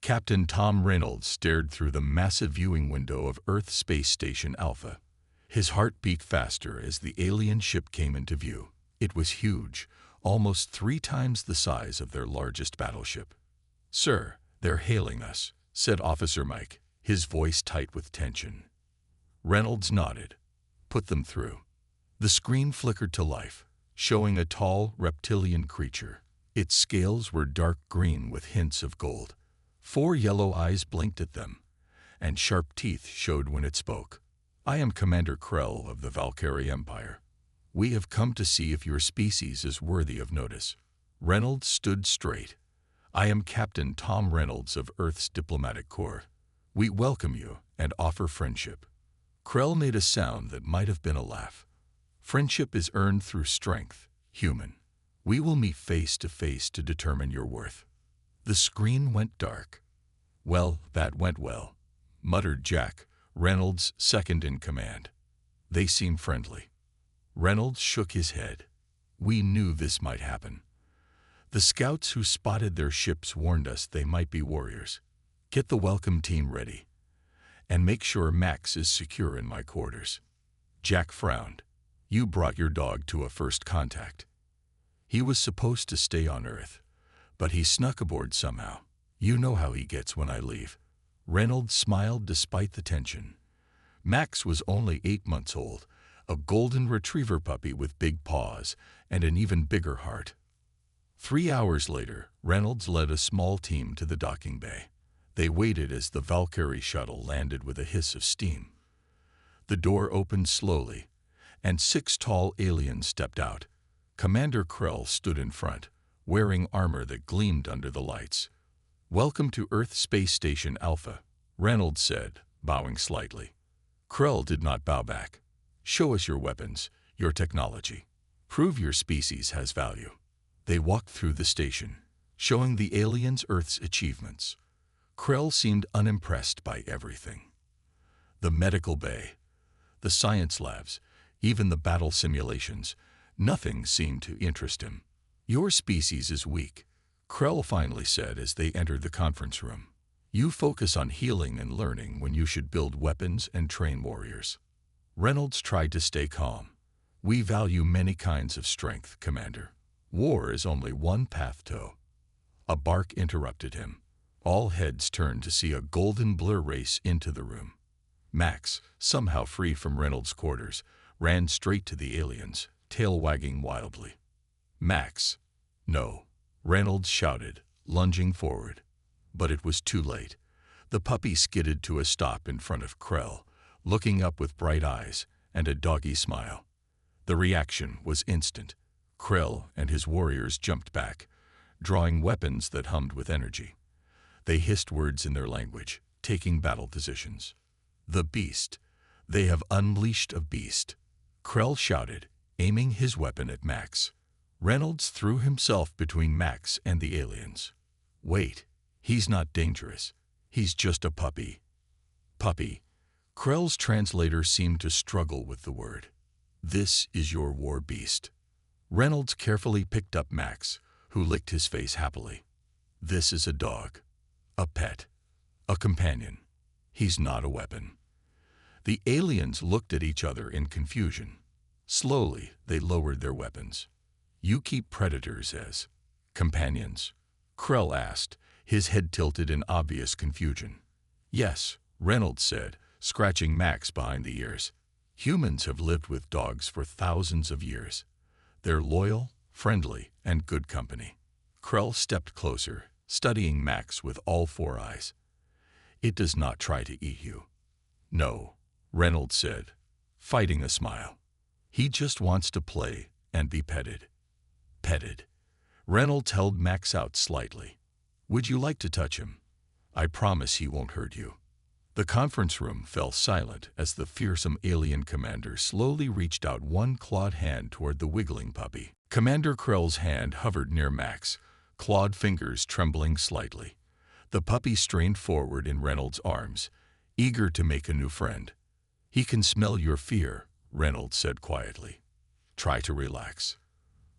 Captain Tom Reynolds stared through the massive viewing window of Earth Space Station Alpha. His heart beat faster as the alien ship came into view. It was huge, almost 3 times the size of their largest battleship. "Sir, they're hailing us," said Officer Mike, his voice tight with tension. Reynolds nodded. "Put them through." The screen flickered to life, showing a tall, reptilian creature. Its scales were dark green with hints of gold. 4 yellow eyes blinked at them, and sharp teeth showed when it spoke. "I am Commander Krell of the Valkyrie Empire. We have come to see if your species is worthy of notice." Reynolds stood straight. "I am Captain Tom Reynolds of Earth's Diplomatic Corps. We welcome you and offer friendship." Krell made a sound that might have been a laugh. "Friendship is earned through strength, human. We will meet face to face to determine your worth." The screen went dark. "Well, that went well," muttered Jack, Reynolds' second in command. "They seem friendly." Reynolds shook his head. "We knew this might happen. The scouts who spotted their ships warned us they might be warriors. Get the welcome team ready, and make sure Max is secure in my quarters." Jack frowned. "You brought your dog to a first contact." "He was supposed to stay on Earth, but he snuck aboard somehow. You know how he gets when I leave." Reynolds smiled despite the tension. Max was only 8 months old, a golden retriever puppy with big paws and an even bigger heart. 3 hours later, Reynolds led a small team to the docking bay. They waited as the Valkyrie shuttle landed with a hiss of steam. The door opened slowly, and 6 tall aliens stepped out. Commander Krell stood in front, wearing armor that gleamed under the lights. "Welcome to Earth Space Station Alpha," Reynolds said, bowing slightly. Krell did not bow back. "Show us your weapons, your technology. Prove your species has value." They walked through the station, showing the aliens Earth's achievements. Krell seemed unimpressed by everything. The medical bay, the science labs, even the battle simulations, nothing seemed to interest him. "Your species is weak," Krell finally said as they entered the conference room. "You focus on healing and learning when you should build weapons and train warriors." Reynolds tried to stay calm. "We value many kinds of strength, Commander. War is only one path to—" A bark interrupted him. All heads turned to see a golden blur race into the room. Max, somehow free from Reynolds' quarters, ran straight to the aliens, tail wagging wildly. "Max!" "No!" Reynolds shouted, lunging forward. But it was too late. The puppy skidded to a stop in front of Krell, looking up with bright eyes and a doggy smile. The reaction was instant. Krell and his warriors jumped back, drawing weapons that hummed with energy. They hissed words in their language, taking battle positions. "The beast! They have unleashed a beast!" Krell shouted, aiming his weapon at Max. Reynolds threw himself between Max and the aliens. "Wait, he's not dangerous. He's just a puppy." "Puppy." Krell's translator seemed to struggle with the word. "This is your war beast." Reynolds carefully picked up Max, who licked his face happily. "This is a dog. A pet. A companion. He's not a weapon." The aliens looked at each other in confusion. Slowly, they lowered their weapons. "You keep predators as companions?" Krell asked, his head tilted in obvious confusion. "Yes," Reynolds said, scratching Max behind the ears. "Humans have lived with dogs for thousands of years. They're loyal, friendly, and good company." Krell stepped closer, studying Max with all 4 eyes. "It does not try to eat you." "No," Reynolds said, fighting a smile. "He just wants to play and be petted." Petted. Reynolds held Max out slightly. "Would you like to touch him? I promise he won't hurt you." The conference room fell silent as the fearsome alien commander slowly reached out one clawed hand toward the wiggling puppy. Commander Krell's hand hovered near Max, clawed fingers trembling slightly. The puppy strained forward in Reynolds' arms, eager to make a new friend. "He can smell your fear," Reynolds said quietly. "Try to relax."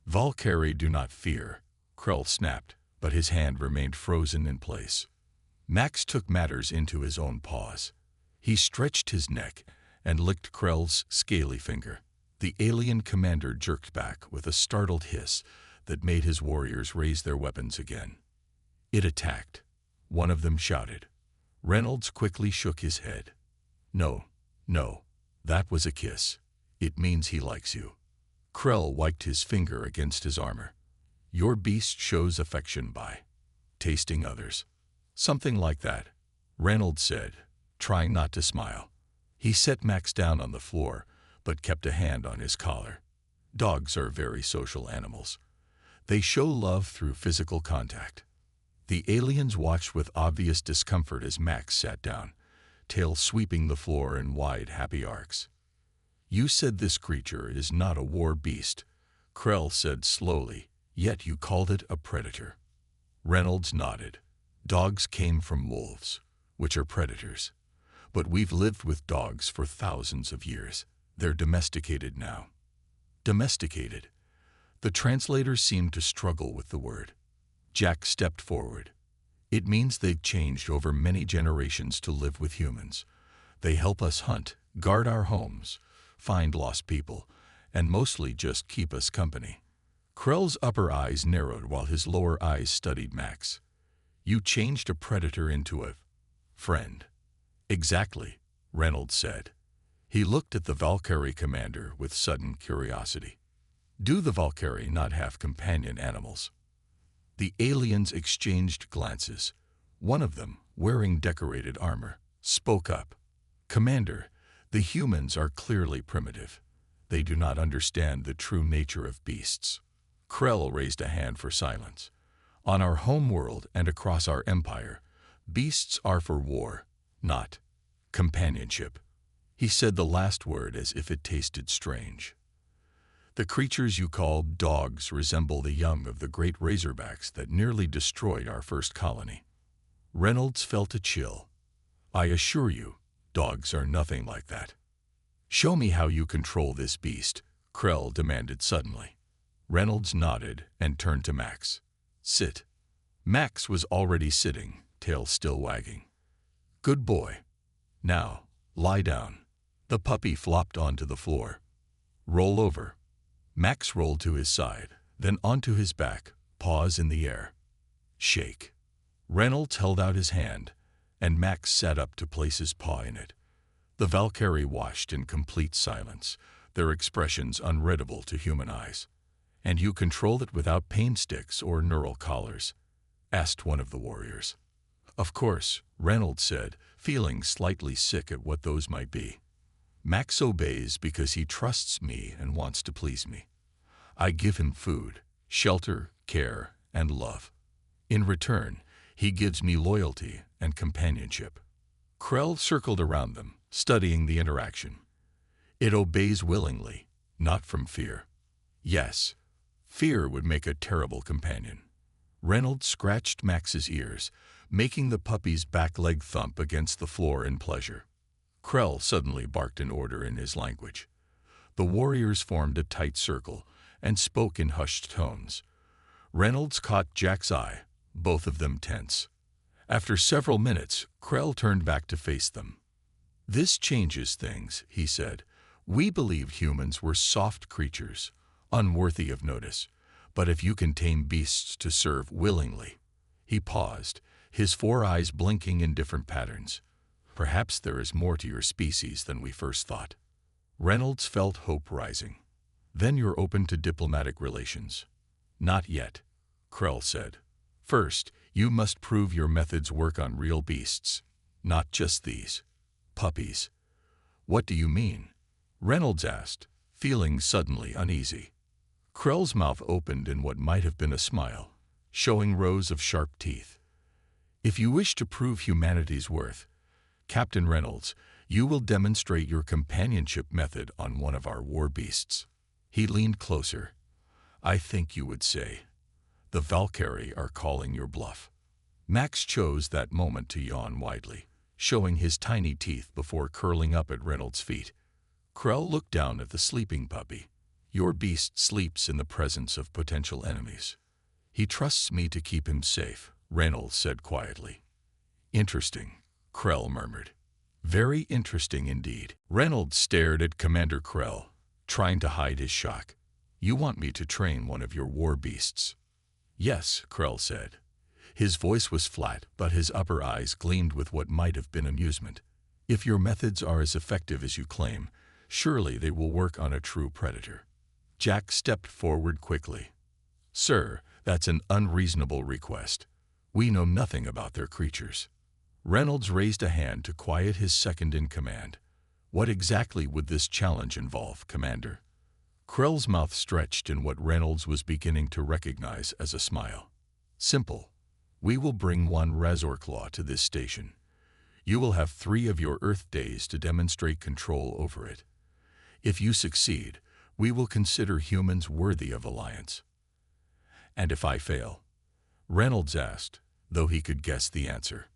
"Valkyrie do not fear," Krell snapped, but his hand remained frozen in place. Max took matters into his own paws. He stretched his neck and licked Krell's scaly finger. The alien commander jerked back with a startled hiss that made his warriors raise their weapons again. It attacked. One of them shouted. Reynolds quickly shook his head. No, no, that was a kiss. It means he likes you. Krell wiped his finger against his armor. Your beast shows affection by tasting others. Something like that, Reynolds said, trying not to smile. He set Max down on the floor, but kept a hand on his collar. Dogs are very social animals. They show love through physical contact. The aliens watched with obvious discomfort as Max sat down, tail sweeping the floor in wide, happy arcs. You said this creature is not a war beast, Krell said slowly, yet you called it a predator. Reynolds nodded. Dogs came from wolves, which are predators. But we've lived with dogs for thousands of years. They're domesticated now. Domesticated. The translators seemed to struggle with the word. Jack stepped forward. It means they've changed over many generations to live with humans. They help us hunt, guard our homes, find lost people, and mostly just keep us company. Krell's upper eyes narrowed while his lower eyes studied Max. You changed a predator into a friend. Exactly, Reynolds said. He looked at the Valkyrie commander with sudden curiosity. Do the Valkyrie not have companion animals? The aliens exchanged glances. One of them, wearing decorated armor, spoke up. Commander, the humans are clearly primitive. They do not understand the true nature of beasts. Krell raised a hand for silence. On our home world and across our empire, beasts are for war, not companionship. He said the last word as if it tasted strange. The creatures you call dogs resemble the young of the great razorbacks that nearly destroyed our first colony. Reynolds felt a chill. I assure you, dogs are nothing like that. Show me how you control this beast, Krell demanded suddenly. Reynolds nodded and turned to Max. Sit. Max was already sitting, tail still wagging. Good boy. Now, lie down. The puppy flopped onto the floor. Roll over. Max rolled to his side, then onto his back, paws in the air. Shake. Reynolds held out his hand, and Max sat up to place his paw in it. The Valkyrie watched in complete silence, their expressions unreadable to human eyes. And you control it without pain sticks or neural collars? Asked one of the warriors. Of course, Reynolds said, feeling slightly sick at what those might be. Max obeys because he trusts me and wants to please me. I give him food, shelter, care, and love. In return, he gives me loyalty and companionship. Krell circled around them, studying the interaction. It obeys willingly, not from fear. Yes, fear would make a terrible companion. Reynolds scratched Max's ears, making the puppy's back leg thump against the floor in pleasure. Krell suddenly barked an order in his language. The warriors formed a tight circle and spoke in hushed tones. Reynolds caught Jack's eye, both of them tense. After several minutes, Krell turned back to face them. This changes things, he said. We believed humans were soft creatures, unworthy of notice. But if you can tame beasts to serve willingly. He paused, his four eyes blinking in different patterns. Perhaps there is more to your species than we first thought. Reynolds felt hope rising. Then you're open to diplomatic relations. Not yet, Krell said. First, you must prove your methods work on real beasts, not just these puppies. What do you mean? Reynolds asked, feeling suddenly uneasy. Krell's mouth opened in what might have been a smile, showing rows of sharp teeth. If you wish to prove humanity's worth, Captain Reynolds, you will demonstrate your companionship method on one of our war beasts. He leaned closer. I think you would say, the Valkyrie are calling your bluff. Max chose that moment to yawn widely, showing his tiny teeth before curling up at Reynolds' feet. Krell looked down at the sleeping puppy. Your beast sleeps in the presence of potential enemies. He trusts me to keep him safe, Reynolds said quietly. Interesting, Krell murmured. Very interesting indeed. Reynolds stared at Commander Krell, trying to hide his shock. You want me to train one of your war beasts? Yes, Krell said. His voice was flat, but his upper eyes gleamed with what might have been amusement. If your methods are as effective as you claim, surely they will work on a true predator. Jack stepped forward quickly. Sir, that's an unreasonable request. We know nothing about their creatures. Reynolds raised a hand to quiet his second-in-command. What exactly would this challenge involve, Commander? Krell's mouth stretched in what Reynolds was beginning to recognize as a smile. Simple. We will bring one Razorclaw to this station. You will have 3 of your Earth days to demonstrate control over it. If you succeed, we will consider humans worthy of alliance. And if I fail? Reynolds asked, though he could guess the answer.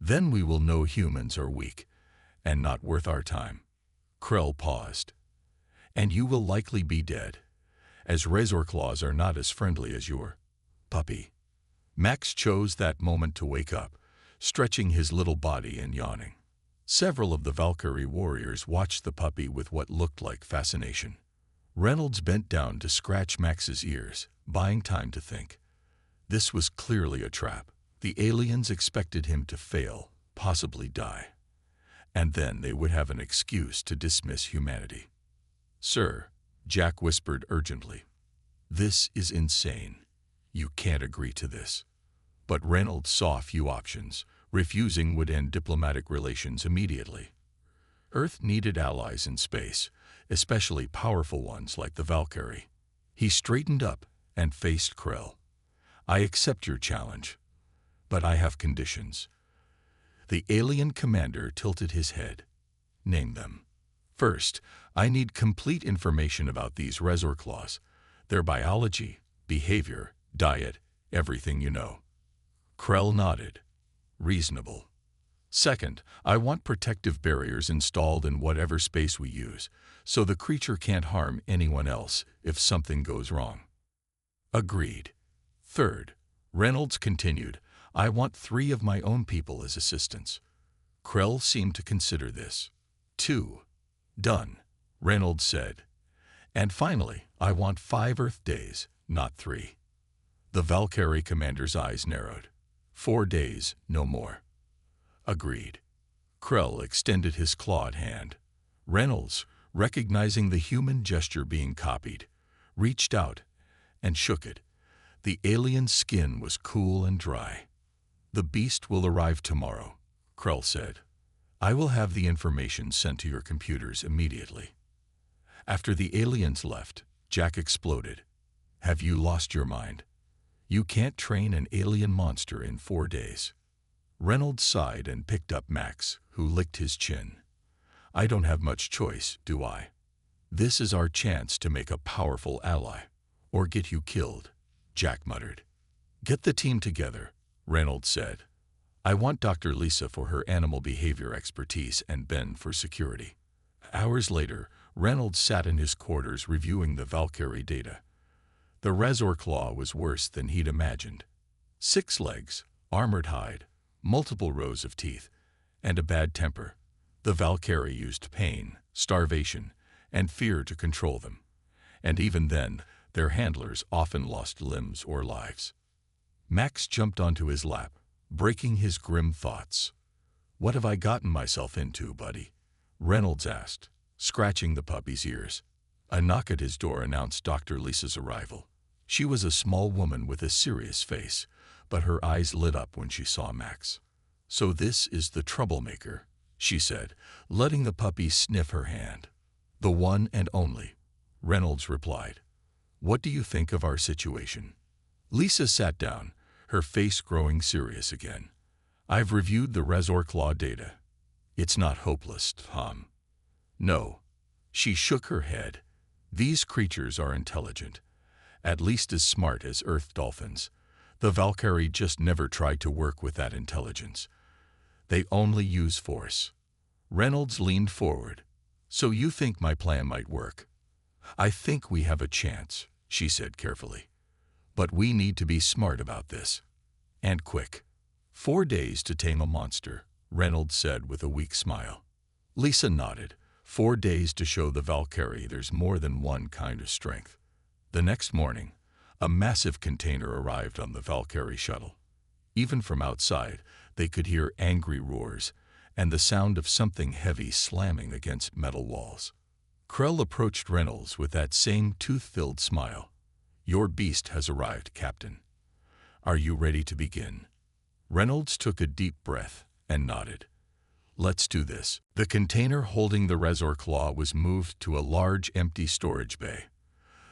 Then we will know humans are weak and not worth our time. Krell paused. And you will likely be dead, as Razorclaws are not as friendly as your puppy. Max chose that moment to wake up, stretching his little body and yawning. Several of the Valkyrie warriors watched the puppy with what looked like fascination. Reynolds bent down to scratch Max's ears, buying time to think. This was clearly a trap. The aliens expected him to fail, possibly die. And then they would have an excuse to dismiss humanity. Sir, Jack whispered urgently. This is insane. You can't agree to this. But Reynolds saw few options. Refusing would end diplomatic relations immediately. Earth needed allies in space, especially powerful ones like the Valkyrie. He straightened up and faced Krell. I accept your challenge, but I have conditions. The alien commander tilted his head. Name them. First, I need complete information about these Razorclaws, their biology, behavior, diet, everything you know. Krell nodded. Reasonable. Second, I want protective barriers installed in whatever space we use, so the creature can't harm anyone else if something goes wrong. Agreed. Third, Reynolds continued, I want 3 of my own people as assistants. Krell seemed to consider this. 2. Done, Reynolds said. And finally, I want 5 Earth days, not 3. The Valkyrie commander's eyes narrowed. 4 days, no more. Agreed. Krell extended his clawed hand. Reynolds, recognizing the human gesture being copied, reached out and shook it. The alien's skin was cool and dry. The beast will arrive tomorrow, Krell said. I will have the information sent to your computers immediately. After the aliens left, Jack exploded. Have you lost your mind? You can't train an alien monster in 4 days. Reynolds sighed and picked up Max, who licked his chin. I don't have much choice, do I? This is our chance to make a powerful ally, or get you killed, Jack muttered. Get the team together, Reynolds said. I want Dr. Lisa for her animal behavior expertise and Ben for security. Hours later, Reynolds sat in his quarters reviewing the Valkyrie data. The Razorclaw was worse than he'd imagined. 6 legs, armored hide, multiple rows of teeth, and a bad temper. The Valkyrie used pain, starvation, and fear to control them. And even then, their handlers often lost limbs or lives. Max jumped onto his lap, breaking his grim thoughts. What have I gotten myself into, buddy? Reynolds asked, scratching the puppy's ears. A knock at his door announced Dr. Lisa's arrival. She was a small woman with a serious face, but her eyes lit up when she saw Max. So this is the troublemaker, she said, letting the puppy sniff her hand. The one and only, Reynolds replied. What do you think of our situation? Lisa sat down, her face growing serious again. I've reviewed the Razorclaw data. It's not hopeless, Tom. No. She shook her head. These creatures are intelligent, at least as smart as Earth dolphins. The Valkyrie just never tried to work with that intelligence. They only use force. Reynolds leaned forward. So you think my plan might work? I think we have a chance, she said carefully. But we need to be smart about this. And quick. 4 days to tame a monster, Reynolds said with a weak smile. Lisa nodded. 4 days to show the Valkyrie there's more than one kind of strength. The next morning, a massive container arrived on the Valkyrie shuttle. Even from outside, they could hear angry roars and the sound of something heavy slamming against metal walls. Krell approached Reynolds with that same tooth-filled smile. Your beast has arrived, Captain. Are you ready to begin? Reynolds took a deep breath and nodded. Let's do this. The container holding the Razor Claw was moved to a large empty storage bay.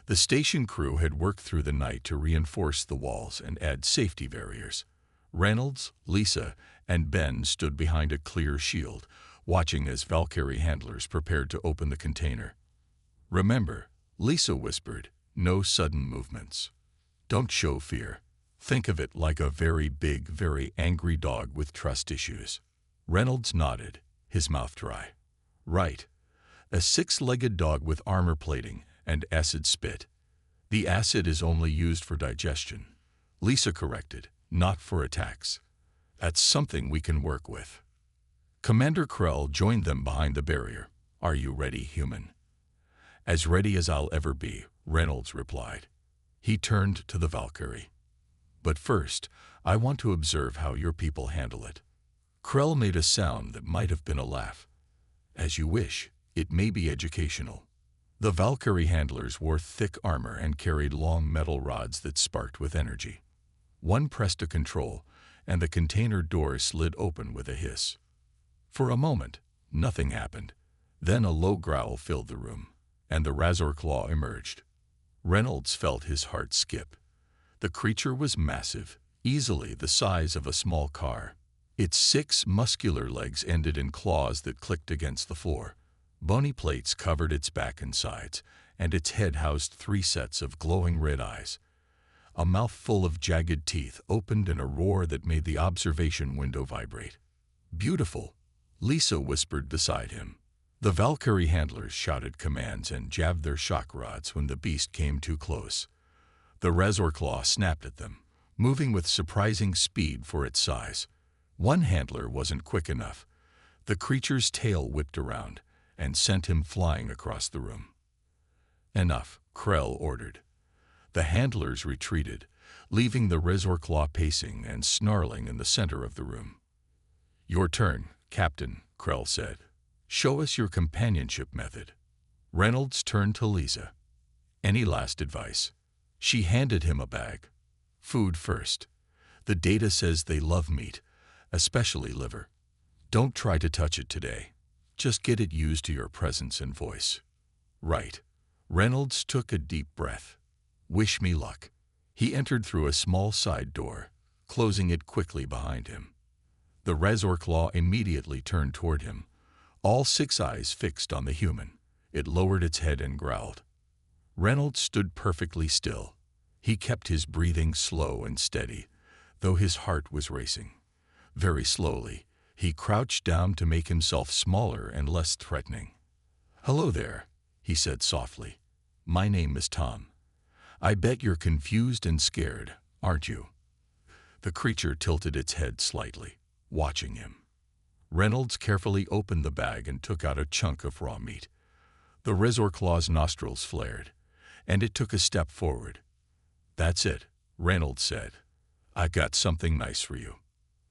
The station crew had worked through the night to reinforce the walls and add safety barriers. Reynolds, Lisa, and Ben stood behind a clear shield, watching as Valkyrie handlers prepared to open the container. Remember, Lisa whispered, no sudden movements. Don't show fear. Think of it like a very big, very angry dog with trust issues. Reynolds nodded, his mouth dry. Right. A six-legged dog with armor plating and acid spit. The acid is only used for digestion. Lisa corrected, not for attacks. That's something we can work with. Commander Krell joined them behind the barrier. Are you ready, human? As ready as I'll ever be, Reynolds replied. He turned to the Valkyrie. But first, I want to observe how your people handle it. Krell made a sound that might have been a laugh. As you wish, it may be educational. The Valkyrie handlers wore thick armor and carried long metal rods that sparked with energy. One pressed a control, and the container door slid open with a hiss. For a moment, nothing happened. Then a low growl filled the room, and the Razor Claw emerged. Reynolds felt his heart skip. The creature was massive, easily the size of a small car. Its 6 muscular legs ended in claws that clicked against the floor. Bony plates covered its back and sides, and its head housed 3 sets of glowing red eyes. A mouth full of jagged teeth opened in a roar that made the observation window vibrate. Beautiful, Lisa whispered beside him. The Valkyrie handlers shouted commands and jabbed their shock rods when the beast came too close. The Razor Claw snapped at them, moving with surprising speed for its size. One handler wasn't quick enough. The creature's tail whipped around and sent him flying across the room. Enough, Krell ordered. The handlers retreated, leaving the Razor Claw pacing and snarling in the center of the room. Your turn, Captain, Krell said. Show us your companionship method. Reynolds turned to Lisa. Any last advice? She handed him a bag. Food first. The data says they love meat, especially liver. Don't try to touch it today. Just get it used to your presence and voice. Right. Reynolds took a deep breath. Wish me luck. He entered through a small side door, closing it quickly behind him. The Razor Claw immediately turned toward him, all 6 eyes fixed on the human. It lowered its head and growled. Reynolds stood perfectly still. He kept his breathing slow and steady, though his heart was racing. Very slowly, he crouched down to make himself smaller and less threatening. Hello there, he said softly. My name is Tom. I bet you're confused and scared, aren't you? The creature tilted its head slightly, watching him. Reynolds carefully opened the bag and took out a chunk of raw meat. The Razor Claw's nostrils flared, and it took a step forward. That's it, Reynolds said. I got something nice for you.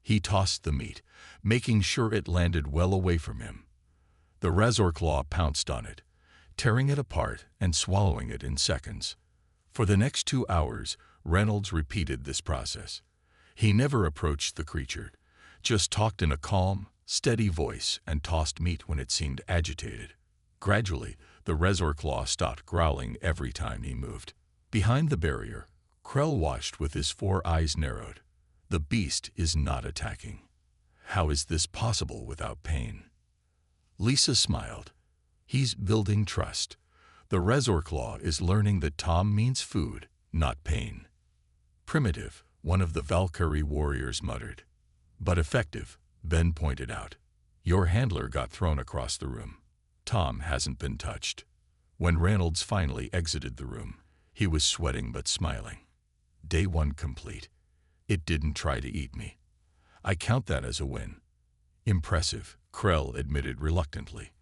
He tossed the meat, making sure it landed well away from him. The Razor Claw pounced on it, tearing it apart and swallowing it in seconds. For the next 2 hours, Reynolds repeated this process. He never approached the creature, just talked in a calm, steady voice and tossed meat when it seemed agitated. Gradually, the Razor Claw stopped growling every time he moved. Behind the barrier, Krell watched with his 4 eyes narrowed. The beast is not attacking. How is this possible without pain? Lisa smiled. He's building trust. The Razor Claw is learning that Tom means food, not pain. Primitive, one of the Valkyrie warriors muttered. But effective, Ben pointed out. Your handler got thrown across the room. Tom hasn't been touched. When Reynolds finally exited the room, he was sweating but smiling. Day 1 complete. It didn't try to eat me. I count that as a win. Impressive, Krell admitted reluctantly.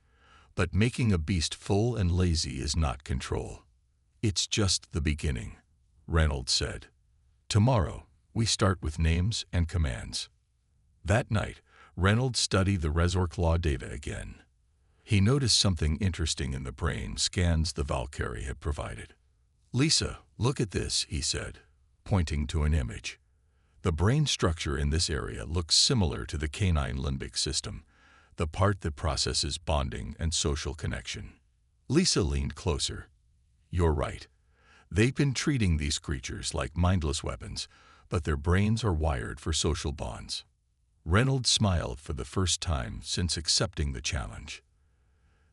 But making a beast full and lazy is not control. It's just the beginning, Reynolds said. Tomorrow, we start with names and commands. That night, Reynolds studied the Resorc Law data again. He noticed something interesting in the brain scans the Valkyrie had provided. Lisa, look at this, he said, pointing to an image. The brain structure in this area looks similar to the canine limbic system, the part that processes bonding and social connection. Lisa leaned closer. You're right. They've been treating these creatures like mindless weapons, but their brains are wired for social bonds. Reynolds smiled for the first time since accepting the challenge.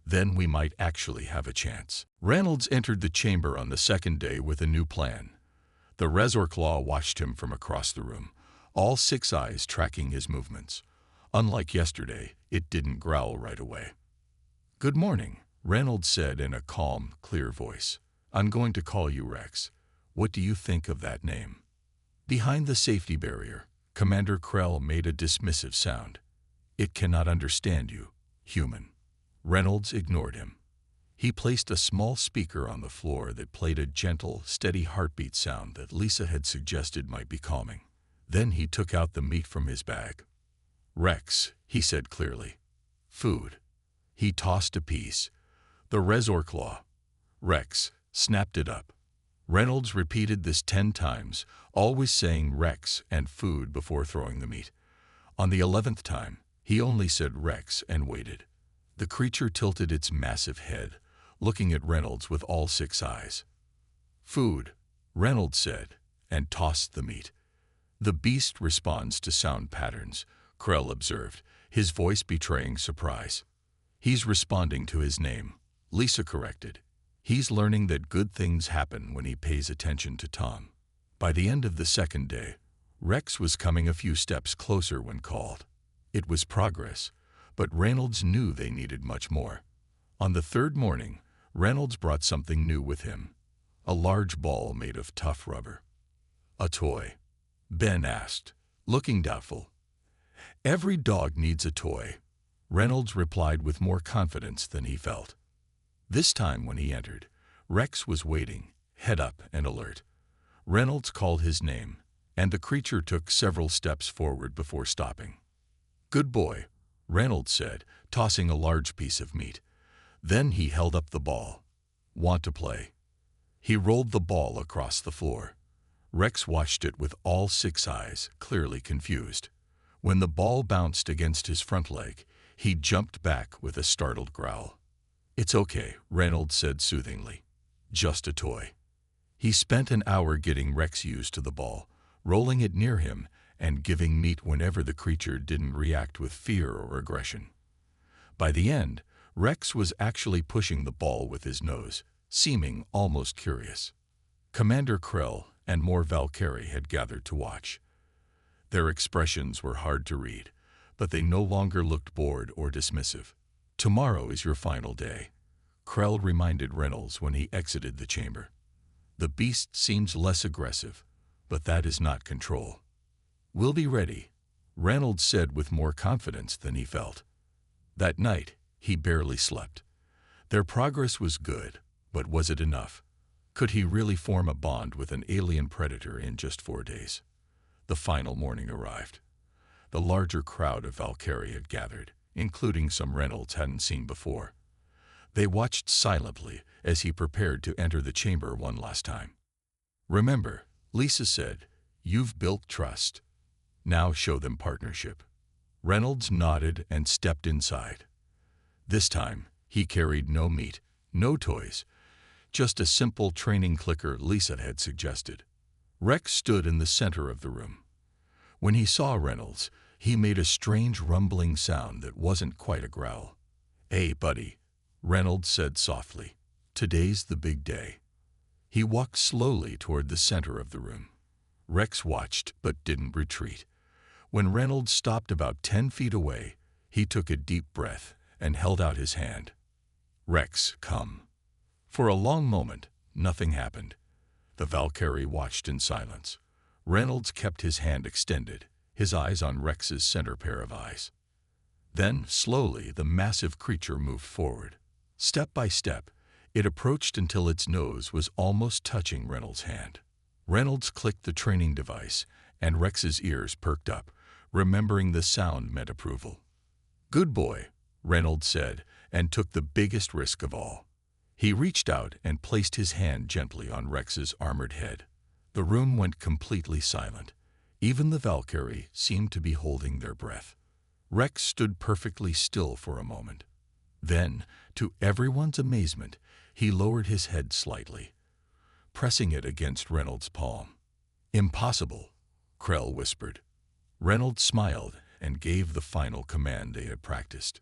Then we might actually have a chance. Reynolds entered the chamber on the second day with a new plan. The Resorc Law watched him from across the room, all 6 eyes tracking his movements. Unlike yesterday, it didn't growl right away. Good morning, Reynolds said in a calm, clear voice. I'm going to call you Rex. What do you think of that name? Behind the safety barrier, Commander Krell made a dismissive sound. It cannot understand you, human. Reynolds ignored him. He placed a small speaker on the floor that played a gentle, steady heartbeat sound that Lisa had suggested might be calming. Then he took out the meat from his bag. Rex, he said clearly. Food. He tossed a piece. The Resorc Law. Rex snapped it up. Reynolds repeated this 10 times, always saying Rex and food before throwing the meat. On the 11th time, he only said Rex and waited. The creature tilted its massive head, looking at Reynolds with all 6 eyes. Food, Reynolds said, and tossed the meat. The beast responds to sound patterns, Krell observed, his voice betraying surprise. He's responding to his name, Lisa corrected. He's learning that good things happen when he pays attention to Tom. By the end of the second day, Rex was coming a few steps closer when called. It was progress, but Reynolds knew they needed much more. On the 3rd morning, Reynolds brought something new with him, a large ball made of tough rubber. A toy? Ben asked, looking doubtful. Every dog needs a toy, Reynolds replied with more confidence than he felt. This time when he entered, Rex was waiting, head up and alert. Reynolds called his name, and the creature took several steps forward before stopping. Good boy, Reynolds said, tossing a large piece of meat. Then he held up the ball. Want to play? He rolled the ball across the floor. Rex watched it with all 6 eyes, clearly confused. When the ball bounced against his front leg, he jumped back with a startled growl. It's okay, Reynolds said soothingly. Just a toy. He spent an hour getting Rex used to the ball, rolling it near him and giving meat whenever the creature didn't react with fear or aggression. By the end, Rex was actually pushing the ball with his nose, seeming almost curious. Commander Krell and more Valkyrie had gathered to watch. Their expressions were hard to read, but they no longer looked bored or dismissive. Tomorrow is your final day, Krell reminded Reynolds when he exited the chamber. The beast seems less aggressive, but that is not control. We'll be ready, Reynolds said with more confidence than he felt. That night, he barely slept. Their progress was good, but was it enough? Could he really form a bond with an alien predator in just 4 days? The final morning arrived. The larger crowd of Valkyrie had gathered, including some Reynolds hadn't seen before. They watched silently as he prepared to enter the chamber one last time. Remember, Lisa said, you've built trust. Now show them partnership. Reynolds nodded and stepped inside. This time, he carried no meat, no toys, just a simple training clicker Lisa had suggested. Rex stood in the center of the room. When he saw Reynolds, he made a strange rumbling sound that wasn't quite a growl. Hey, buddy, Reynolds said softly. Today's the big day. He walked slowly toward the center of the room. Rex watched but didn't retreat. When Reynolds stopped about 10 feet away, he took a deep breath and held out his hand. Rex, come. For a long moment, nothing happened. The Valkyrie watched in silence. Reynolds kept his hand extended, his eyes on Rex's center pair of eyes. Then, slowly, the massive creature moved forward. Step by step, it approached until its nose was almost touching Reynolds' hand. Reynolds clicked the training device, and Rex's ears perked up, remembering the sound meant approval. "Good boy," Reynolds said, and took the biggest risk of all. He reached out and placed his hand gently on Rex's armored head. The room went completely silent. Even the Valkyrie seemed to be holding their breath. Rex stood perfectly still for a moment. Then, to everyone's amazement, he lowered his head slightly, pressing it against Reynolds' palm. "Impossible," Krell whispered. Reynolds smiled and gave the final command they had practiced.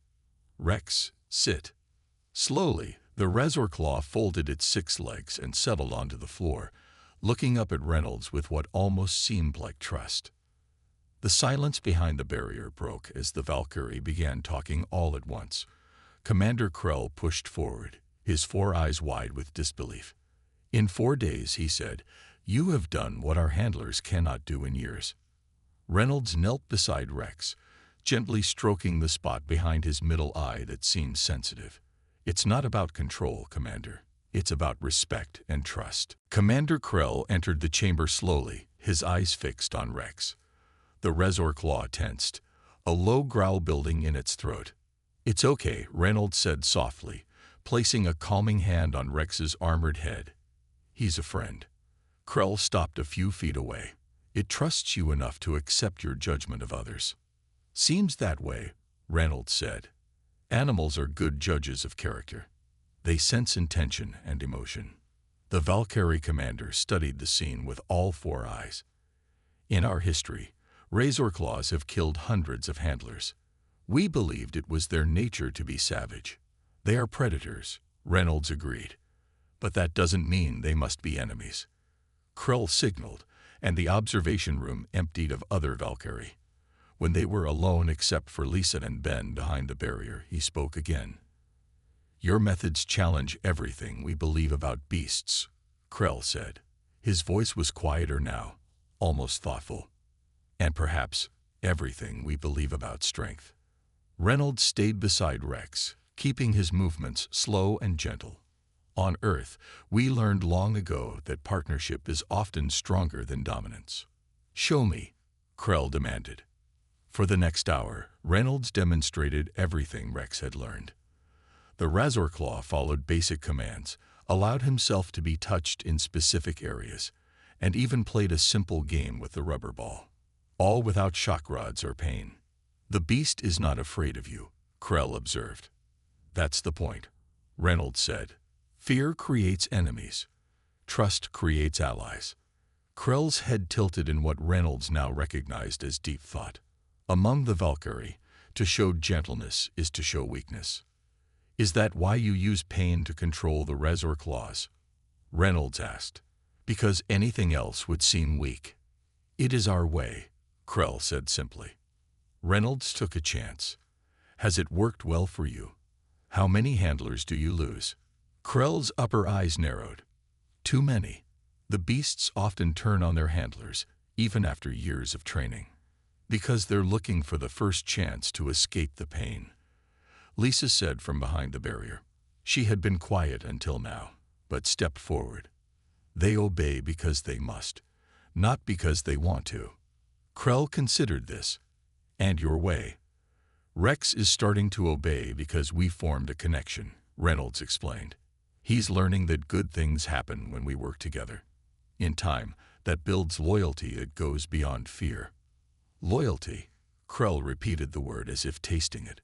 "Rex, sit." Slowly, the Razor Claw folded its 6 legs and settled onto the floor, looking up at Reynolds with what almost seemed like trust. The silence behind the barrier broke as the Valkyrie began talking all at once. Commander Krell pushed forward, his 4 eyes wide with disbelief. "In 4 days," he said, "you have done what our handlers cannot do in years." Reynolds knelt beside Rex, gently stroking the spot behind his middle eye that seemed sensitive. "It's not about control, Commander. It's about respect and trust." Commander Krell entered the chamber slowly, his eyes fixed on Rex. The Razor Claw tensed, a low growl building in its throat. "It's okay," Reynolds said softly, placing a calming hand on Rex's armored head. "He's a friend." Krell stopped a few feet away. "It trusts you enough to accept your judgment of others." "Seems that way," Reynolds said. "Animals are good judges of character. They sense intention and emotion." The Valkyrie commander studied the scene with all 4 eyes. "In our history, Razor Claws have killed hundreds of handlers. We believed it was their nature to be savage. They are predators," Reynolds agreed. "But that doesn't mean they must be enemies." Krell signaled, and the observation room emptied of other Valkyrie. When they were alone except for Lisa and Ben behind the barrier, he spoke again. "Your methods challenge everything we believe about beasts," Krell said. His voice was quieter now, almost thoughtful. "And perhaps everything we believe about strength." Reynolds stayed beside Rex, keeping his movements slow and gentle. "On Earth, we learned long ago that partnership is often stronger than dominance." "Show me," Krell demanded. For the next hour, Reynolds demonstrated everything Rex had learned. The Razor Claw followed basic commands, allowed himself to be touched in specific areas, and even played a simple game with the rubber ball. All without shock rods or pain. "The beast is not afraid of you," Krell observed. "That's the point," Reynolds said. "Fear creates enemies. Trust creates allies." Krell's head tilted in what Reynolds now recognized as deep thought. Among the Valkyrie, to show gentleness is to show weakness. "Is that why you use pain to control the Razor Claws?" Reynolds asked. "Because anything else would seem weak." "It is our way," Krell said simply. Reynolds took a chance. "Has it worked well for you? How many handlers do you lose?" Krell's upper eyes narrowed. "Too many. The beasts often turn on their handlers, even after years of training. Because they're looking for the first chance to escape the pain," Lisa said from behind the barrier. She had been quiet until now, but stepped forward. "They obey because they must, not because they want to." Krell considered this. "And your way?" "Rex is starting to obey because we formed a connection," Reynolds explained. "He's learning that good things happen when we work together. In time, that builds loyalty that goes beyond fear." "Loyalty," Krell repeated the word as if tasting it.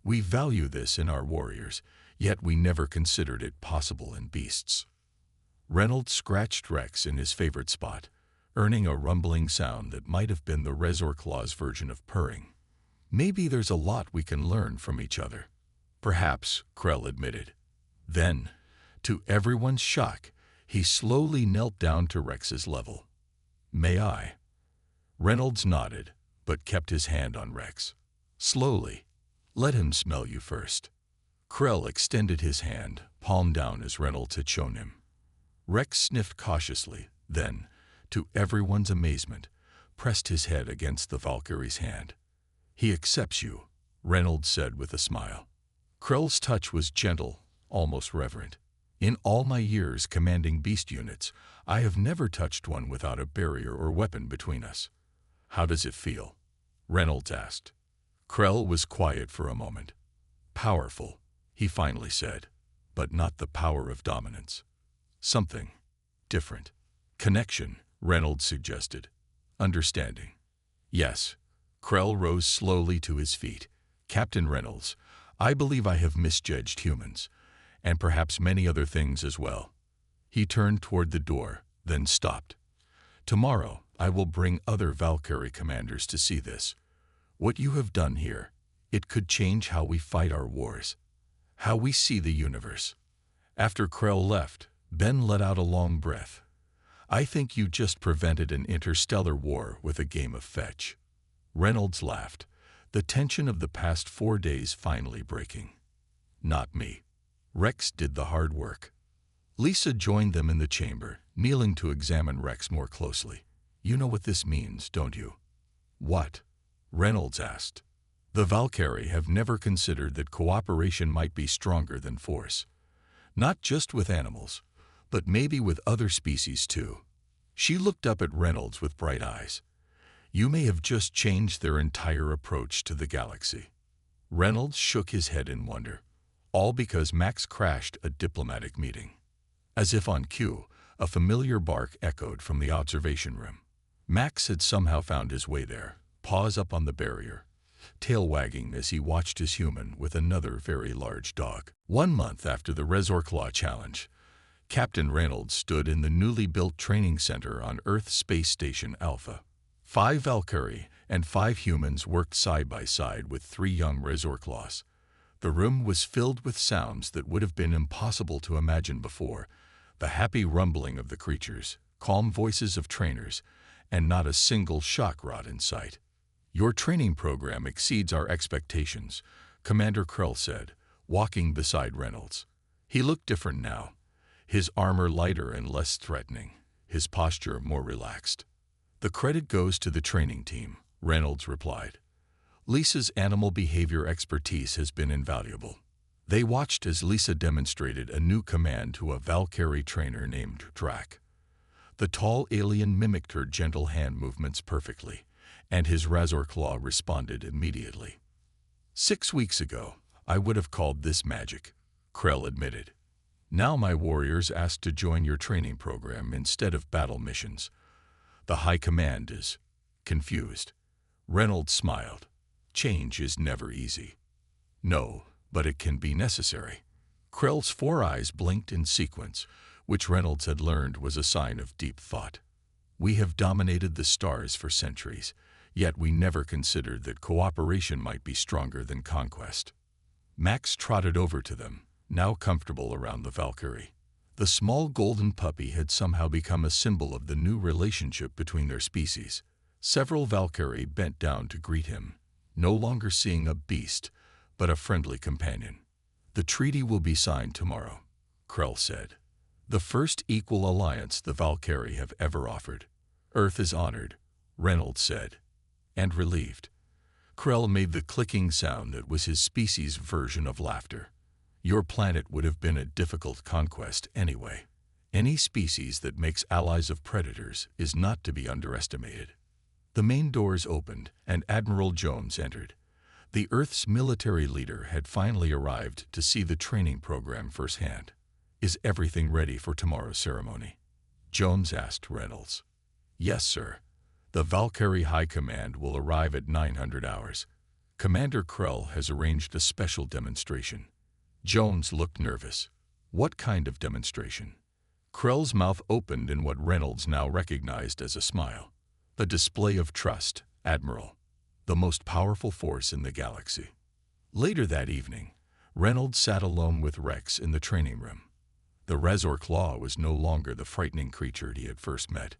"We value this in our warriors, yet we never considered it possible in beasts." Reynolds scratched Rex in his favorite spot, earning a rumbling sound that might have been the Razor Claw's version of purring. "Maybe there's a lot we can learn from each other." "Perhaps," Krell admitted. Then, to everyone's shock, he slowly knelt down to Rex's level. "May I?" Reynolds nodded, but kept his hand on Rex. Slowly. "Let him smell you first." Krell extended his hand, palm down as Reynolds had shown him. Rex sniffed cautiously, then, to everyone's amazement, pressed his head against the Valkyrie's hand. "He accepts you," Reynolds said with a smile. Krell's touch was gentle, almost reverent. "In all my years commanding beast units, I have never touched one without a barrier or weapon between us." "How does it feel?" Reynolds asked. Krell was quiet for a moment. "Powerful," he finally said, "but not the power of dominance. Something different." "Connection," Reynolds suggested. "Understanding." "Yes." Krell rose slowly to his feet. "Captain Reynolds, I believe I have misjudged humans, and perhaps many other things as well." He turned toward the door, then stopped. "Tomorrow, I will bring other Valkyrie commanders to see this. What you have done here, it could change how we fight our wars, how we see the universe." After Krell left, Ben let out a long breath. "I think you just prevented an interstellar war with a game of fetch." Reynolds laughed, the tension of the past 4 days finally breaking. "Not me. Rex did the hard work." Lisa joined them in the chamber, kneeling to examine Rex more closely. "You know what this means, don't you?" "What?" Reynolds asked. "The Valkyrie have never considered that cooperation might be stronger than force. Not just with animals, but maybe with other species too." She looked up at Reynolds with bright eyes. "You may have just changed their entire approach to the galaxy." Reynolds shook his head in wonder. All because Max crashed a diplomatic meeting. As if on cue, a familiar bark echoed from the observation room. Max had somehow found his way there, paws up on the barrier, tail wagging as he watched his human with another very large dog. 1 month after the Resorclaw challenge, Captain Reynolds stood in the newly built training center on Earth Space Station Alpha. 5 Valkyrie and 5 humans worked side by side with 3 young Resorclaws. The room was filled with sounds that would have been impossible to imagine before: the happy rumbling of the creatures, calm voices of trainers, and not a single shock rod in sight. "Your training program exceeds our expectations," Commander Krell said, walking beside Reynolds. He looked different now, his armor lighter and less threatening, his posture more relaxed. "The credit goes to the training team," Reynolds replied. "Lisa's animal behavior expertise has been invaluable." They watched as Lisa demonstrated a new command to a Valkyrie trainer named Drac. The tall alien mimicked her gentle hand movements perfectly, and his Razorclaw responded immediately. "6 weeks ago, I would have called this magic," Krell admitted. "Now my warriors ask to join your training program instead of battle missions. The High Command is confused." Reynolds smiled. "Change is never easy." "No, but it can be necessary." Krell's 4 eyes blinked in sequence, which Reynolds had learned was a sign of deep thought. "We have dominated the stars for centuries, yet we never considered that cooperation might be stronger than conquest." Max trotted over to them, now comfortable around the Valkyrie. The small golden puppy had somehow become a symbol of the new relationship between their species. Several Valkyrie bent down to greet him, no longer seeing a beast, but a friendly companion. "The treaty will be signed tomorrow," Krell said. "The first equal alliance the Valkyrie have ever offered." "Earth is honored," Reynolds said, and relieved. Krell made the clicking sound that was his species' version of laughter. "Your planet would have been a difficult conquest anyway. Any species that makes allies of predators is not to be underestimated." The main doors opened, and Admiral Jones entered. The Earth's military leader had finally arrived to see the training program firsthand. "Is everything ready for tomorrow's ceremony?" Jones asked Reynolds. "Yes, sir. The Valkyrie High Command will arrive at 900 hours. Commander Krell has arranged a special demonstration." Jones looked nervous. "What kind of demonstration?" Krell's mouth opened in what Reynolds now recognized as a smile. "A display of trust, Admiral. The most powerful force in the galaxy." Later that evening, Reynolds sat alone with Rex in the training room. The Razorclaw was no longer the frightening creature he had first met.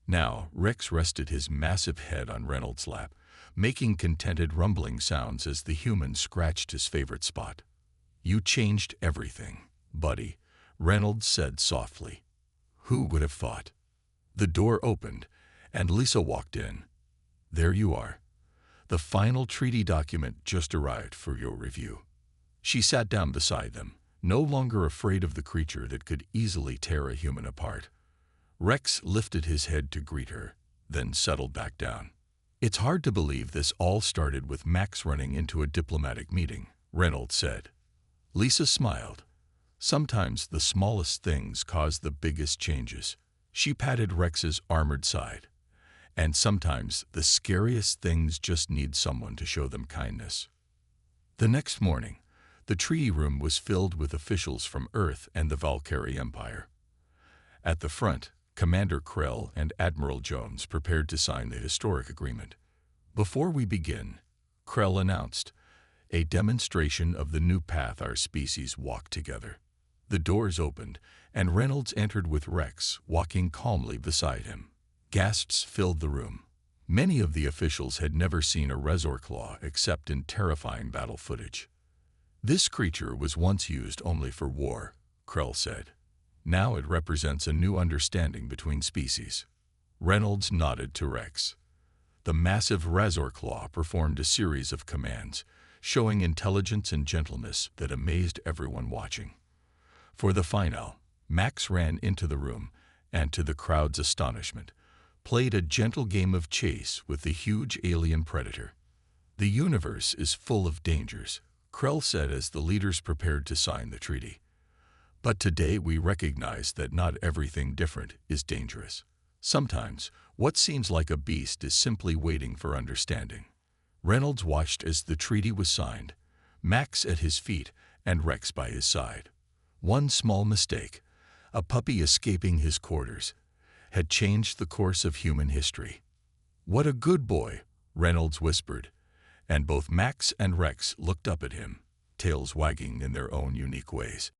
Now, Rex rested his massive head on Reynolds' lap, making contented rumbling sounds as the human scratched his favorite spot. "You changed everything, buddy," Reynolds said softly. "Who would have thought?" The door opened, and Lisa walked in. "There you are. The final treaty document just arrived for your review." She sat down beside them, no longer afraid of the creature that could easily tear a human apart. Rex lifted his head to greet her, then settled back down. "It's hard to believe this all started with Max running into a diplomatic meeting," Reynolds said. Lisa smiled. "Sometimes the smallest things cause the biggest changes." She patted Rex's armored side. "And sometimes the scariest things just need someone to show them kindness." The next morning, the treaty room was filled with officials from Earth and the Valkyrie Empire. At the front, Commander Krell and Admiral Jones prepared to sign the historic agreement. "Before we begin," Krell announced, "a demonstration of the new path our species walked together." The doors opened, and Reynolds entered with Rex walking calmly beside him. Gasps filled the room. Many of the officials had never seen a Razor Claw except in terrifying battle footage. "This creature was once used only for war," Krell said. "Now it represents a new understanding between species." Reynolds nodded to Rex. The massive Razor Claw performed a series of commands, showing intelligence and gentleness that amazed everyone watching. For the finale, Max ran into the room and, to the crowd's astonishment, played a gentle game of chase with the huge alien predator. "The universe is full of dangers," Krell said as the leaders prepared to sign the treaty. "But today we recognize that not everything different is dangerous. Sometimes, what seems like a beast is simply waiting for understanding." Reynolds watched as the treaty was signed, Max at his feet and Rex by his side. One small mistake, a puppy escaping his quarters, had changed the course of human history. "What a good boy," Reynolds whispered, and both Max and Rex looked up at him, tails wagging in their own unique ways.